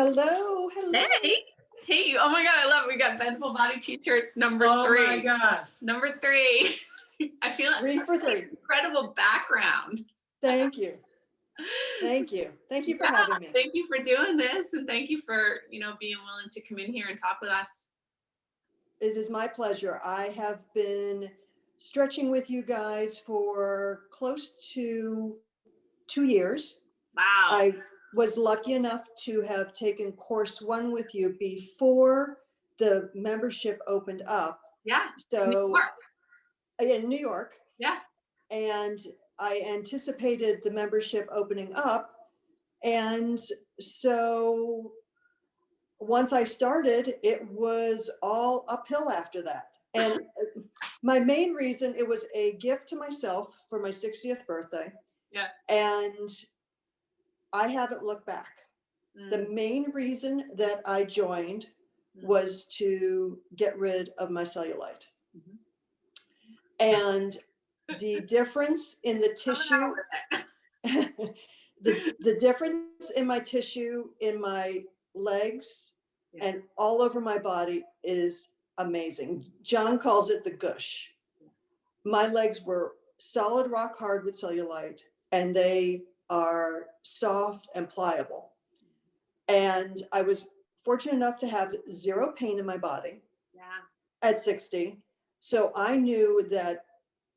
Hello, hello. Hey, hey, oh my God, I love it. We got Bendable Body t-shirt number 3. Oh my God. Number 3. I feel like 3 for 3. Incredible background. Thank you. Thank you. Thank you for having me. Thank you for doing this, and thank you for, being willing to come in here and talk with us. It is my pleasure. I have been stretching with you guys for close to 2 years. Wow. I was lucky enough to have taken course 1 with you before the membership opened up. Yeah. So in New York. Yeah. And I anticipated the membership opening up. And so once I started, it was all uphill after that. And my main reason, it was a gift to myself for my 60th birthday. Yeah. And I haven't looked back. The main reason that I joined was to get rid of my cellulite. And the difference in the tissue, the difference in my tissue, in my legs and all over my body is amazing. John calls it the gush. My legs were solid rock hard with cellulite, and they are soft and pliable. And I was fortunate enough to have 0 pain in my body at 60. So I knew that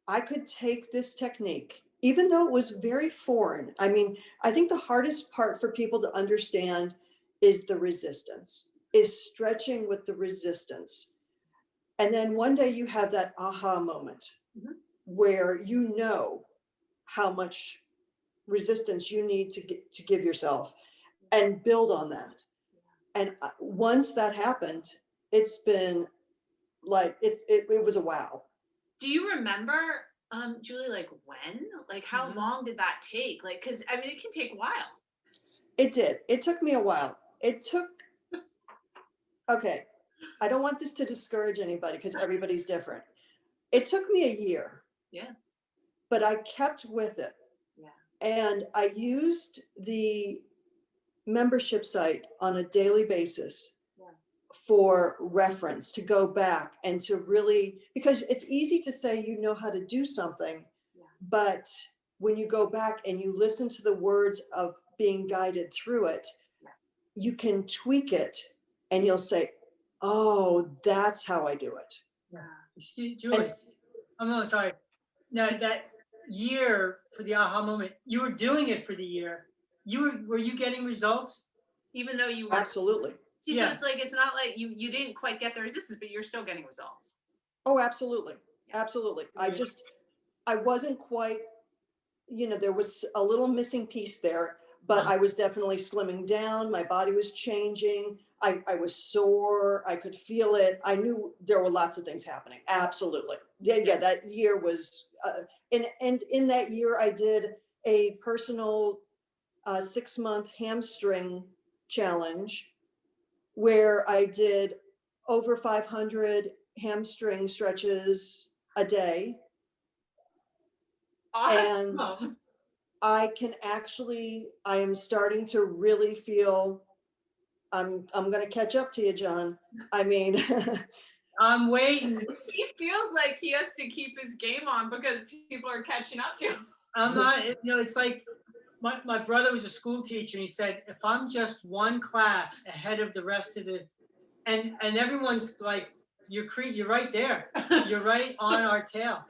I could take this technique, even though it was very foreign. I mean, I think the hardest part for people to understand is the resistance, is stretching with the resistance. And then one day you have that aha moment where you know how much resistance you need to give yourself and build on that. And once that happened, it's been like, it was a wow. Do you remember, Julie, like when? Like how long did that take? Like, because I mean, it can take a while. It did. It took me a while. It took, okay, I don't want this to discourage anybody because everybody's different. It took me a year. Yeah. But I kept with it. Yeah. And I used the membership site on a daily basis for reference, to go back and to really, because it's easy to say you know how to do something, but when you go back and you listen to the words of being guided through it, you can tweak it and you'll say, oh, that's how I do it. Yeah. Julie, I'm sorry. Now that year for the aha moment, you were doing it for the year. Were you getting results? Even though you were Absolutely. See, so it's like, it's not like you didn't quite get the resistance, but you're still getting results. Oh, absolutely. Absolutely. I wasn't quite, there was a little missing piece there, but I was definitely slimming down. My body was changing. I was sore. I could feel it. I knew there were lots of things happening. Absolutely. Yeah. That year was, and in that year I did a personal 6-month hamstring challenge where I did over 500 hamstring stretches a day. Awesome. And I am starting to really feel, I'm going to catch up to you, John. I mean, I'm waiting. He feels like he has to keep his game on because people are catching up to him. I'm not, it's like, my brother was a school teacher, and he said, if I'm just one class ahead of the rest of and everyone's like, you're right there. You're right on our tail.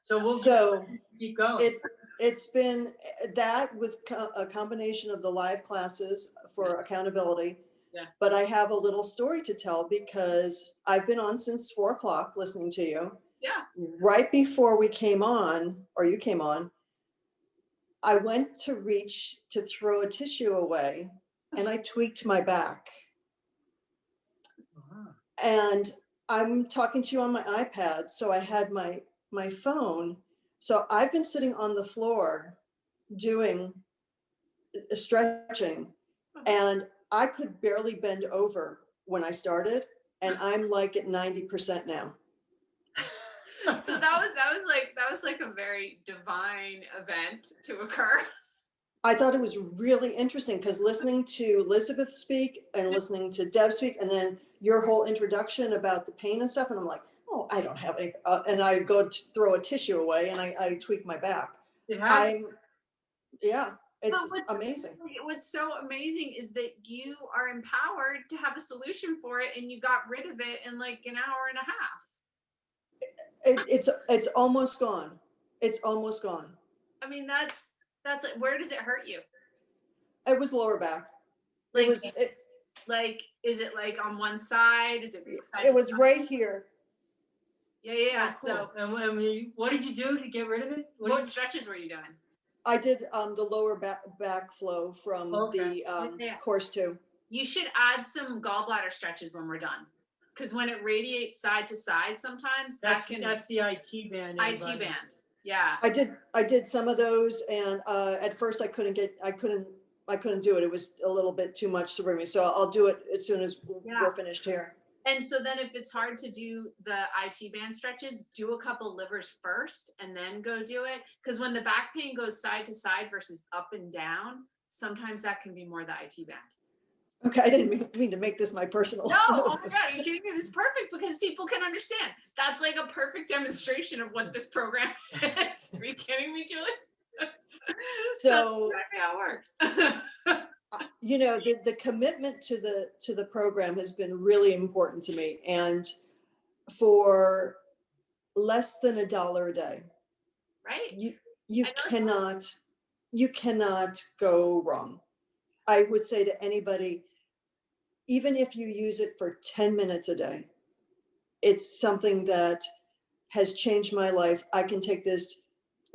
So we'll keep going. It's been that with a combination of the live classes for accountability. Yeah. But I have a little story to tell because I've been on since 4:00 listening to you. Yeah. Right before we came on, or you came on, I went to reach to throw a tissue away and I tweaked my back. And I'm talking to you on my iPad. So I had my phone. So I've been sitting on the floor doing stretching, and I could barely bend over when I started. And I'm like at 90% now. So that was like a very divine event to occur. I thought it was really interesting because listening to Elizabeth speak and listening to Deb speak, and then your whole introduction about the pain and stuff, and I'm like, oh, I don't have any, and I go to throw a tissue away and I tweak my back. It happens. Yeah, it's But amazing. what's so amazing is that you are empowered to have a solution for it, and you got rid of it in like an hour and a half. It's almost gone. It's almost gone. I mean, that's like, where does it hurt you? It was lower back. Like, It was like, is it like on one side? Is it side it to was side? right here. Yeah. Oh, So cool. And what did you do to get rid of it? what stretches were you doing? I did the lower back flow from Okay. the course 2. You should add some gallbladder stretches when we're done, because when it radiates side to side, sometimes That's that can the IT band. IT everybody. band. Yeah. I did some of those, and at first I couldn't do it. It was a little bit too much for me. So I'll do it as soon as we're finished here. And so then if it's hard to do the IT band stretches, do a couple livers first and then go do it. Because when the back pain goes side to side versus up and down, sometimes that can be more the IT band. Okay, I didn't mean to make this my personal. No, oh my God, are you kidding me? It's perfect because people can understand. That's like a perfect demonstration of what this program is. Are you kidding me, Julie? So that's exactly how it works. you know, the commitment to the program has been really important to me, and for less than $1 a day, Right? you cannot go wrong. I would say to anybody, even if you use it for 10 minutes a day, it's something that has changed my life. I can take this,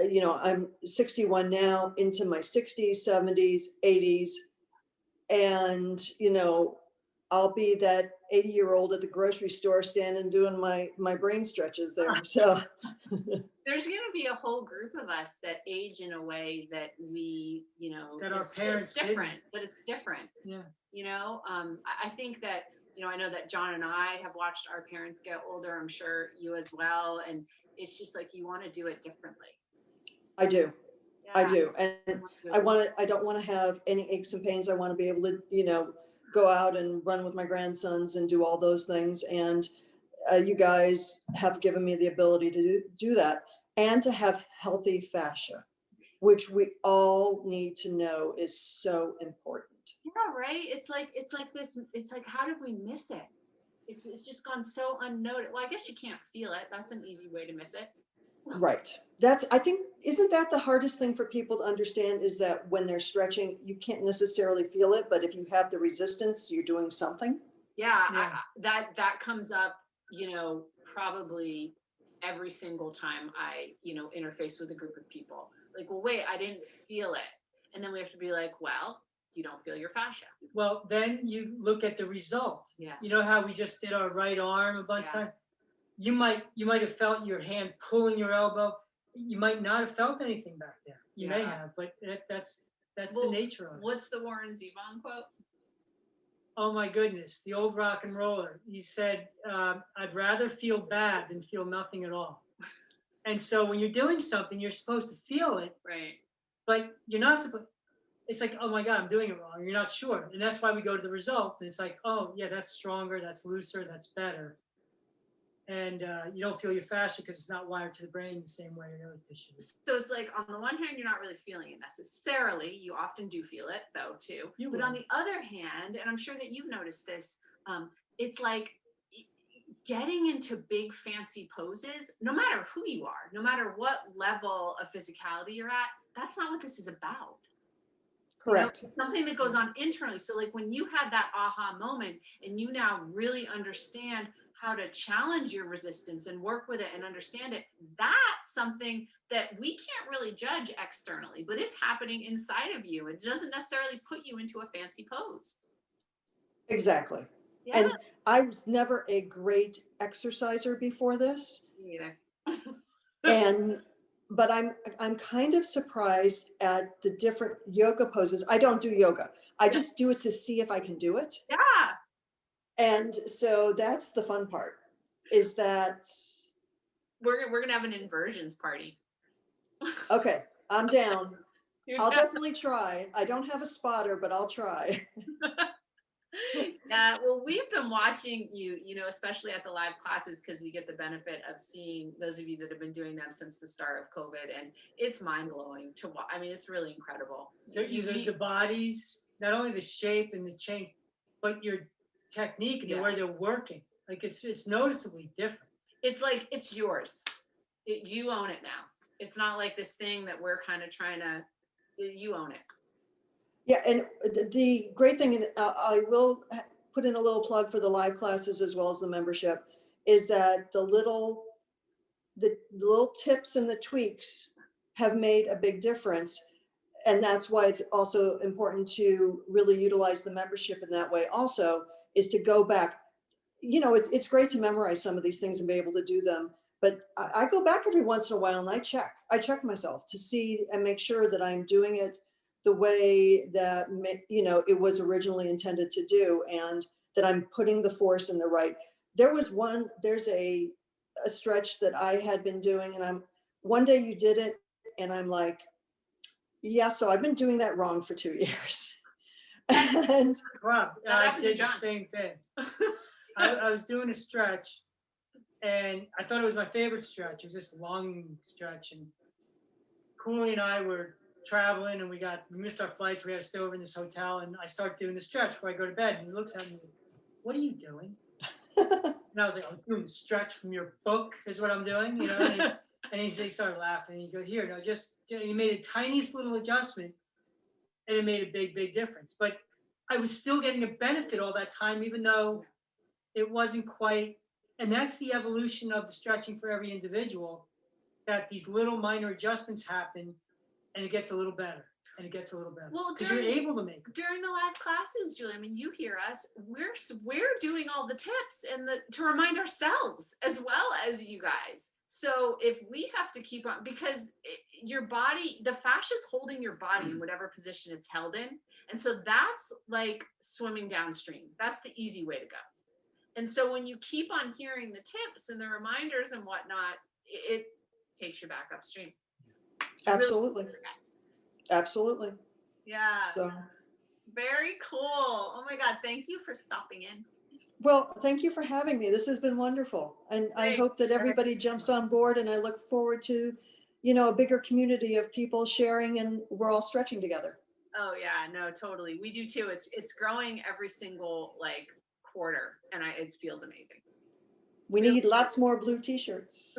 you know, I'm 61 now, into my 60s, 70s, 80s. And, you know, I'll be that 80-year-old at the grocery store standing doing my brain stretches there. So there's going to be a whole group of us that age in a way that we, you know, that our parents it's different, but it's different. Yeah. You know, I think that, you know, I know that John and I have watched our parents get older. I'm sure you as well. And it's just like, you want to do it differently. I do. Yeah. I do. And I don't want to have any aches and pains. I want to be able to, you know, go out and run with my grandsons and do all those things. And you guys have given me the ability to do that, and to have healthy fascia, which we all need to know is so important. Yeah, right. It's like this. It's like, how did we miss it? It's just gone so unnoticed. Well, I guess you can't feel it. That's an easy way to miss it. Right. I think, isn't that the hardest thing for people to understand, is that when they're stretching, you can't necessarily feel it, but if you have the resistance, you're doing something. Yeah. That comes up, you know, probably every single time I, you know, interface with a group of people. Like, well, wait, I didn't feel it. And then we have to be like, well, you don't feel your fascia. Well, then you look at the result. Yeah. You know how we just did our right arm a bunch of times? You might have felt your hand pulling your elbow. You might not have felt anything back there. You may have, but that's the nature of it. What's the Warren Zevon quote? Oh my goodness, the old rock and roller. He said, I'd rather feel bad than feel nothing at all. And so when you're doing something, you're supposed to feel it. Right. But you're not supposed. It's like, oh my God, I'm doing it wrong. You're not sure. And that's why we go to the result. And it's like, oh yeah, that's stronger, that's looser, that's better. And you don't feel your fascia because it's not wired to the brain the same way in other tissues. So it's like, on the one hand, you're not really feeling it necessarily. You often do feel it, though, too. But on the other hand, and I'm sure that you've noticed this, it's like getting into big fancy poses, no matter who you are, no matter what level of physicality you're at, that's not what this is about. Correct. You know, it's something that goes on internally. So like when you have that aha moment and you now really understand how to challenge your resistance and work with it and understand it, that's something that we can't really judge externally, but it's happening inside of you. It doesn't necessarily put you into a fancy pose. Exactly. Yeah. And I was never a great exerciser before this. Me either. But I'm kind of surprised at the different yoga poses. I don't do yoga. I just do it to see if I can do it. Yeah. And so that's the fun part, is that we're gonna have an inversions party. Okay, I'm down. I'll definitely try. I don't have a spotter, but I'll try. Yeah, well, we've been watching you, especially at the live classes, because we get the benefit of seeing those of you that have been doing them since the start of COVID, and it's mind blowing to watch. I mean, it's really incredible. The bodies, not only the shape and the change, but your technique and the way they're working. Like it's noticeably different. It's like it's yours. You own it now. It's not like this thing that we're kind of trying to. You own it. Yeah, and the great thing, and I will put in a little plug for the live classes as well as the membership, is that the little tips and the tweaks have made a big difference. And that's why it's also important to really utilize the membership in that way also, is to go back. It's great to memorize some of these things and be able to do them, but I go back every once in a while and I check myself to see and make sure that I'm doing it the way that it was originally intended to do, and that I'm putting the force in the right. There's a stretch that I had been doing, and one day you did it and I'm like, yeah, so I've been doing that wrong for 2 years. And Rob, That I happened to did the John. same thing. I was doing a stretch, and I thought it was my favorite stretch. It was this long stretch, and Cooley and I were traveling, and we missed our flights. We had to stay over in this hotel, and I start doing the stretch before I go to bed. And he looks at me, "What are you doing?" And I was like, "I'm doing the stretch from your book, is what I'm doing." And he started laughing. And he goes, "Here, no, just," he made a tiniest little adjustment, and it made a big, big difference. But I was still getting a benefit all that time, even though it wasn't quite. And that's the evolution of the stretching for every individual, that these little minor adjustments happen, and it gets a little better, and it gets a little better. Well, because you're able to make it. During the live classes, Julie, I mean, you hear us. We're doing all the tips and to remind ourselves as well as you guys. So if we have to keep on, because your body, the fascia is holding your body in whatever position it's held in, and so that's like swimming downstream. That's the easy way to go. And so when you keep on hearing the tips and the reminders and whatnot, it takes you back upstream. It's absolutely, really absolutely. yeah. So, very cool. Oh my God. Thank you for stopping in. well, thank you for having me. This has been wonderful. And I hope that everybody jumps on board, and I look forward to, a bigger community of people sharing, and we're all stretching together. Oh yeah, no, totally. We do too. It's growing every single quarter, and it feels amazing. We need lots more blue t-shirts.